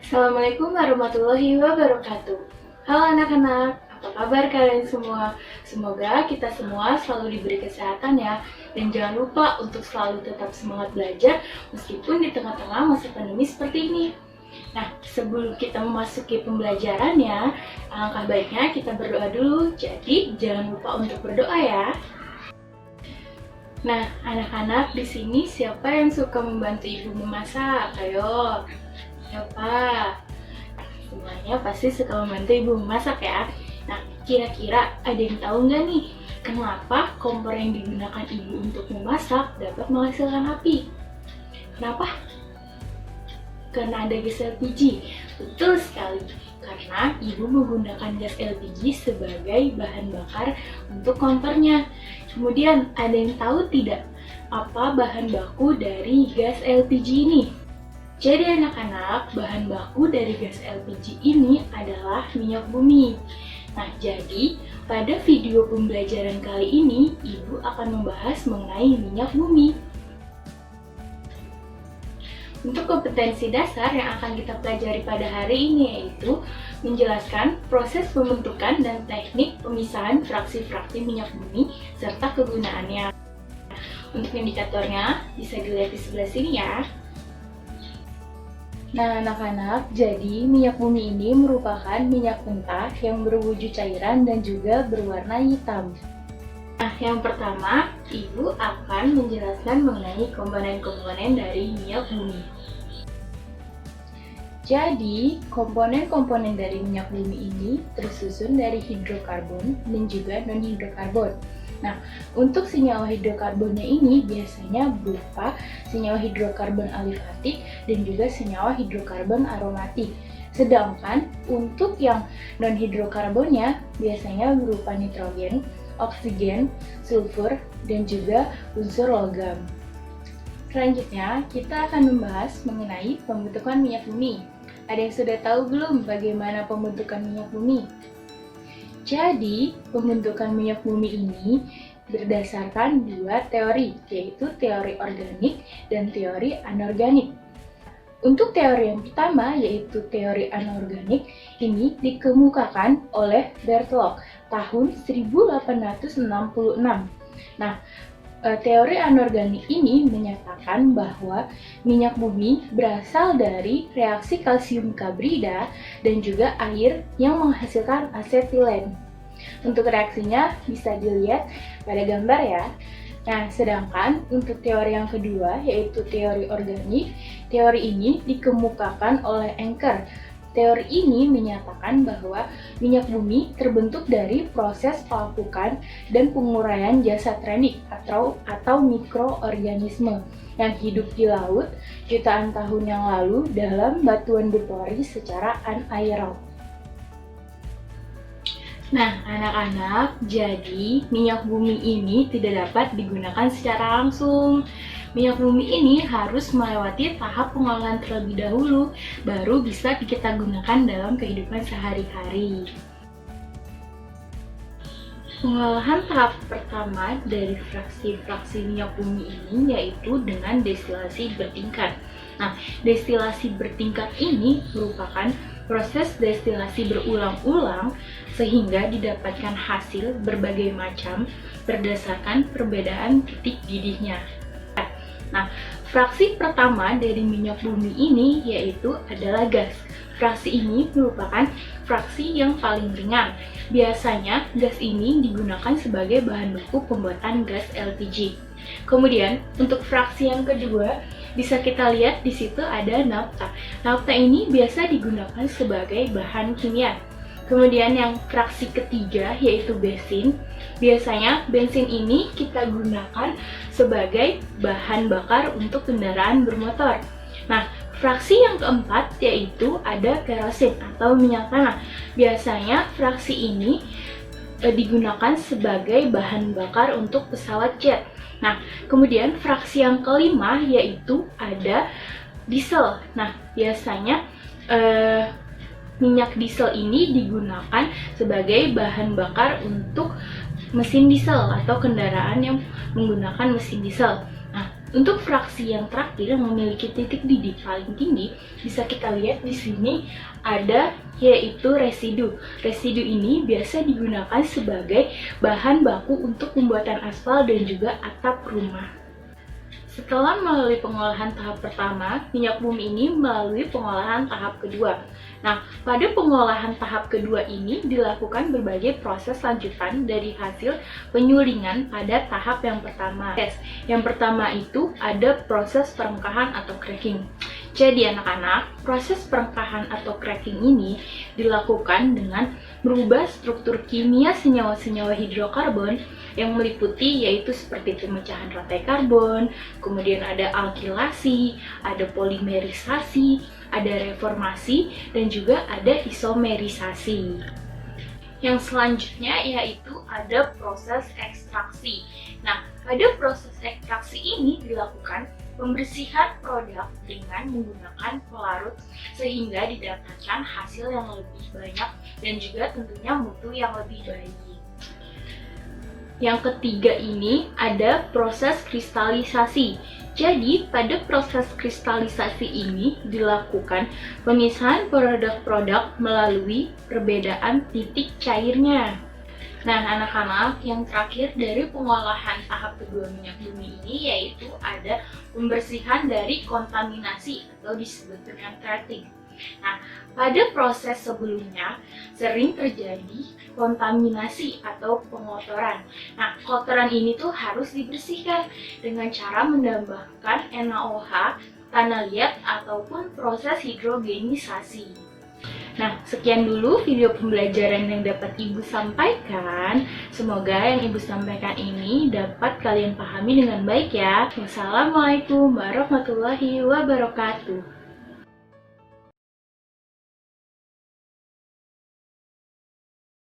Assalamualaikum warahmatullahi wabarakatuh. Halo anak-anak, apa kabar kalian semua? Semoga kita semua selalu diberi kesehatan ya. Dan jangan lupa untuk selalu tetap semangat belajar meskipun di tengah-tengah masa pandemi seperti ini. Nah, sebelum kita memasuki pembelajarannya, alangkah baiknya kita berdoa dulu. Jadi, jangan lupa untuk berdoa ya. Nah, anak-anak di sini siapa yang suka membantu ibu memasak? Ayo. Siapa? Semuanya pasti suka membantu ibu memasak ya. Nah, kira-kira ada yang tahu nggak nih, kenapa kompor yang digunakan ibu untuk memasak dapat menghasilkan api? Kenapa? Karena ada gas LPG. Betul sekali, karena ibu menggunakan gas LPG sebagai bahan bakar untuk kompornya. Kemudian, ada yang tahu tidak apa bahan baku dari gas LPG ini? Jadi anak-anak, bahan baku dari gas LPG ini adalah minyak bumi. Nah, jadi pada video pembelajaran kali ini, Ibu akan membahas mengenai minyak bumi. Untuk kompetensi dasar yang akan kita pelajari pada hari ini yaitu menjelaskan proses pembentukan dan teknik pemisahan fraksi-fraksi minyak bumi serta kegunaannya. Untuk indikatornya bisa dilihat di sebelah sini ya. Nah anak-anak, jadi minyak bumi ini merupakan minyak mentah yang berwujud cairan dan juga berwarna hitam. Nah yang pertama, Ibu akan menjelaskan mengenai komponen-komponen dari minyak bumi. Jadi, komponen-komponen dari minyak bumi ini tersusun dari hidrokarbon dan juga non-hidrokarbon. Nah, untuk senyawa hidrokarbonnya ini biasanya berupa senyawa hidrokarbon alifatik dan juga senyawa hidrokarbon aromatik. Sedangkan untuk yang non-hidrokarbonnya biasanya berupa nitrogen, oksigen, sulfur, dan juga unsur logam. Selanjutnya, kita akan membahas mengenai pembentukan minyak bumi. Ada yang sudah tahu belum bagaimana pembentukan minyak bumi? Jadi, pembentukan minyak bumi ini berdasarkan dua teori, yaitu teori organik dan teori anorganik. Untuk teori yang pertama, yaitu teori anorganik, ini dikemukakan oleh Berthelot tahun 1866. Nah, teori anorganik ini menyatakan bahwa minyak bumi berasal dari reaksi kalsium kabrida dan juga air yang menghasilkan asetilen. Untuk reaksinya bisa dilihat pada gambar ya. Nah, sedangkan untuk teori yang kedua yaitu teori organik, teori ini dikemukakan oleh Encke. Teori ini menyatakan bahwa minyak bumi terbentuk dari proses pelapukan dan penguraian zat rendik atau mikroorganisme yang hidup di laut jutaan tahun yang lalu dalam batuan bepori secara anaerob. Nah, anak-anak, jadi minyak bumi ini tidak dapat digunakan secara langsung. Minyak bumi ini harus melewati tahap pengolahan terlebih dahulu, baru bisa kita gunakan dalam kehidupan sehari-hari. Pengolahan tahap pertama dari fraksi-fraksi minyak bumi ini yaitu dengan destilasi bertingkat. Nah, destilasi bertingkat ini merupakan proses destilasi berulang-ulang sehingga didapatkan hasil berbagai macam berdasarkan perbedaan titik didihnya. Nah, fraksi pertama dari minyak bumi ini yaitu adalah gas. Fraksi ini merupakan fraksi yang paling ringan. Biasanya gas ini digunakan sebagai bahan baku pembuatan gas LPG. Kemudian untuk fraksi yang kedua bisa kita lihat di situ ada nafta. Nafta ini biasa digunakan sebagai bahan kimia. Kemudian yang fraksi ketiga yaitu bensin. Biasanya bensin ini kita gunakan sebagai bahan bakar untuk kendaraan bermotor. Nah, fraksi yang keempat yaitu ada kerosin atau minyak tanah. Biasanya fraksi ini digunakan sebagai bahan bakar untuk pesawat jet. Nah, kemudian fraksi yang kelima yaitu ada diesel. Nah, biasanya minyak diesel ini digunakan sebagai bahan bakar untuk mesin diesel atau kendaraan yang menggunakan mesin diesel. Nah, Untuk fraksi yang terakhir yang memiliki titik didih paling tinggi, bisa kita lihat di sini ada yaitu residu. Residu ini biasa digunakan sebagai bahan baku untuk pembuatan aspal dan juga atap rumah. Setelah melalui pengolahan tahap pertama, minyak bumi ini melalui pengolahan tahap kedua. Nah, pada pengolahan tahap kedua ini dilakukan berbagai proses lanjutan dari hasil penyulingan pada tahap yang pertama. Yang pertama itu ada proses perengkahan atau cracking. Jadi anak-anak, proses perengkahan atau cracking ini dilakukan dengan merubah struktur kimia senyawa-senyawa hidrokarbon yang meliputi yaitu seperti pemecahan rantai karbon, kemudian ada alkilasi, ada polimerisasi, ada reformasi, dan juga ada isomerisasi. Yang selanjutnya yaitu ada proses ekstraksi. Nah, pada proses ekstraksi ini dilakukan pembersihan produk dengan menggunakan pelarut sehingga didapatkan hasil yang lebih banyak dan juga tentunya mutu yang lebih baik. Yang ketiga ini ada proses kristalisasi. Jadi, pada proses kristalisasi ini dilakukan pemisahan produk-produk melalui perbedaan titik cairnya. Nah, anak-anak, yang terakhir dari pengolahan tahap kedua minyak bumi ini yaitu ada pembersihan dari kontaminasi atau disebut dengan treating. Nah, pada proses sebelumnya sering terjadi kontaminasi atau pengotoran. Nah, kotoran ini tuh harus dibersihkan dengan cara menambahkan NaOH, tanah liat, ataupun proses hidrogenisasi. Nah, sekian dulu video pembelajaran yang dapat Ibu sampaikan. Semoga yang Ibu sampaikan ini dapat kalian pahami dengan baik ya. Wassalamualaikum warahmatullahi wabarakatuh.